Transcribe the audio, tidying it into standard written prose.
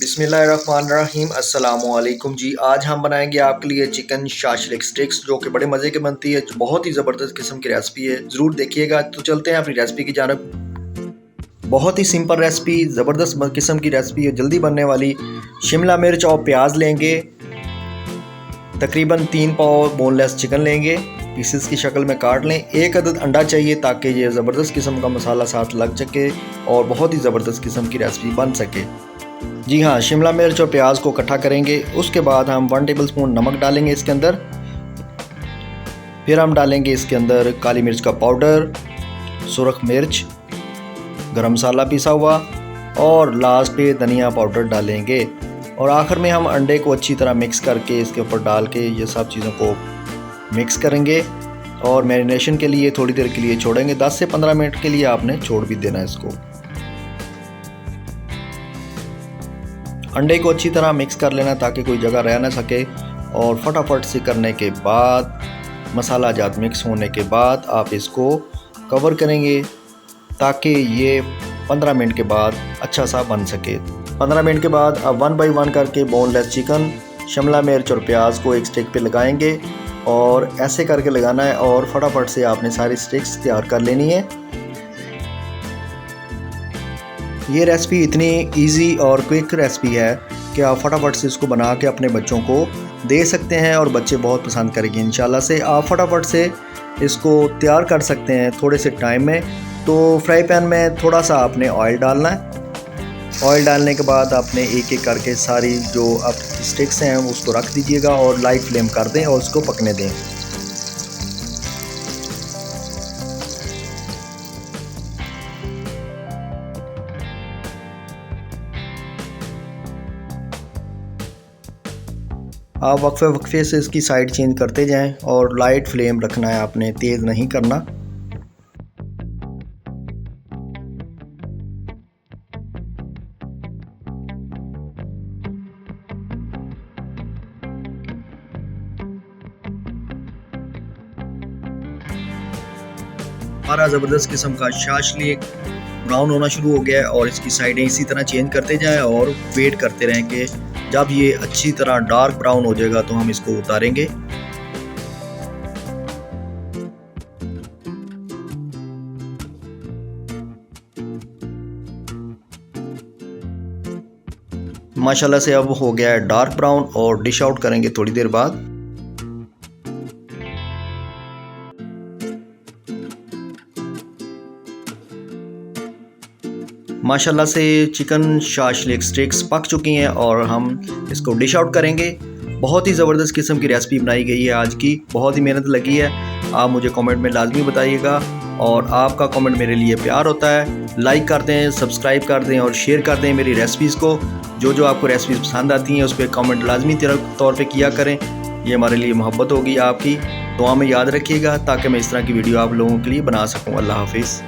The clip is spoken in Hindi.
बिस्मिल्लाहिर्रहमानिर्रहीम अस्सलामुअलैकुम जी। आज हम बनाएंगे आपके लिए चिकन शाशलिक स्टिक्स, जो कि बड़े मज़े की बनती है, जो बहुत ही ज़बरदस्त किस्म की रेसिपी है। ज़रूर देखिएगा। तो चलते हैं अपनी रेसिपी की जानब। बहुत ही सिंपल रेसिपी, ज़बरदस्त किस्म की रेसिपी है, जल्दी बनने वाली। शिमला मिर्च और प्याज लेंगे, तकरीबन 3 पाव बोनलेस चिकन लेंगे, पीसेस की शक्ल में काट लें। 1 अदद अंडा चाहिए ताकि ये ज़बरदस्त किस्म का मसाला साथ लग सके और बहुत ही ज़बरदस्त किस्म की रेसिपी बन सके। जी हाँ, शिमला मिर्च और प्याज को इकट्ठा करेंगे। उसके बाद हम 1 टेबलस्पून नमक डालेंगे इसके अंदर। फिर हम डालेंगे इसके अंदर काली मिर्च का पाउडर, सुरख मिर्च, गरम मसाला पिसा हुआ और लास्ट पे धनिया पाउडर डालेंगे। और आखिर में हम अंडे को अच्छी तरह मिक्स करके इसके ऊपर डाल के ये सब चीज़ों को मिक्स करेंगे और मैरिनेशन के लिए थोड़ी देर के लिए छोड़ेंगे। 10 से 15 मिनट के लिए आपने छोड़ भी देना है इसको। अंडे को अच्छी तरह मिक्स कर लेना ताकि कोई जगह रह ना सके। और फटाफट से करने के बाद, मसाला जात मिक्स होने के बाद आप इसको कवर करेंगे ताकि ये 15 मिनट के बाद अच्छा सा बन सके। 15 मिनट के बाद अब 1 बाय 1 करके बोनलेस चिकन, शिमला मिर्च और प्याज को एक स्टिक पे लगाएंगे और ऐसे करके लगाना है। और फटाफट से आपने सारी स्टिक्स तैयार कर लेनी है। ये रेसिपी इतनी इजी और क्विक रेसिपी है कि आप फटाफट से इसको बना के अपने बच्चों को दे सकते हैं और बच्चे बहुत पसंद करेंगे इंशाल्लाह से। आप फटाफट से इसको तैयार कर सकते हैं थोड़े से टाइम में। तो फ्राई पैन में थोड़ा सा आपने ऑयल डालना है। ऑयल डालने के बाद आपने एक एक करके सारी जो आप स्टिक्स हैं उसको रख दीजिएगा और लाइट फ्लेम कर दें और उसको पकने दें। आप वक्फे वक्फे से इसकी साइड चेंज करते जाएं और लाइट फ्लेम रखना है आपने, तेज़ नहीं करना। हमारा ज़बरदस्त किस्म का शाशलिक ब्राउन होना शुरू हो गया है और इसकी साइडें इसी तरह चेंज करते जाएं और वेट करते रहेंगे। जब ये अच्छी तरह डार्क ब्राउन हो जाएगा तो हम इसको उतारेंगे। माशाल्लाह से अब हो गया है डार्क ब्राउन और डिश आउट करेंगे थोड़ी देर बाद। माशाल्लाह से चिकन शाशलिक स्टिक्स पक चुकी हैं और हम इसको डिश आउट करेंगे। बहुत ही ज़बरदस्त किस्म की रेसिपी बनाई गई है आज की, बहुत ही मेहनत लगी है। आप मुझे कमेंट में लाजमी बताइएगा और आपका कमेंट मेरे लिए प्यार होता है। लाइक कर दें, सब्सक्राइब कर दें और शेयर कर दें मेरी रेसिपीज़ को। जो आपको रेसिपीज़ पसंद आती हैं उस पर कमेंट लाजमी तौर पर किया करें। ये हमारे लिए मोहब्बत होगी आपकी। दुआ में याद रखिएगा ताकि मैं इस तरह की वीडियो आप लोगों के लिए बना सकूँ। अल्लाह हाफिज़।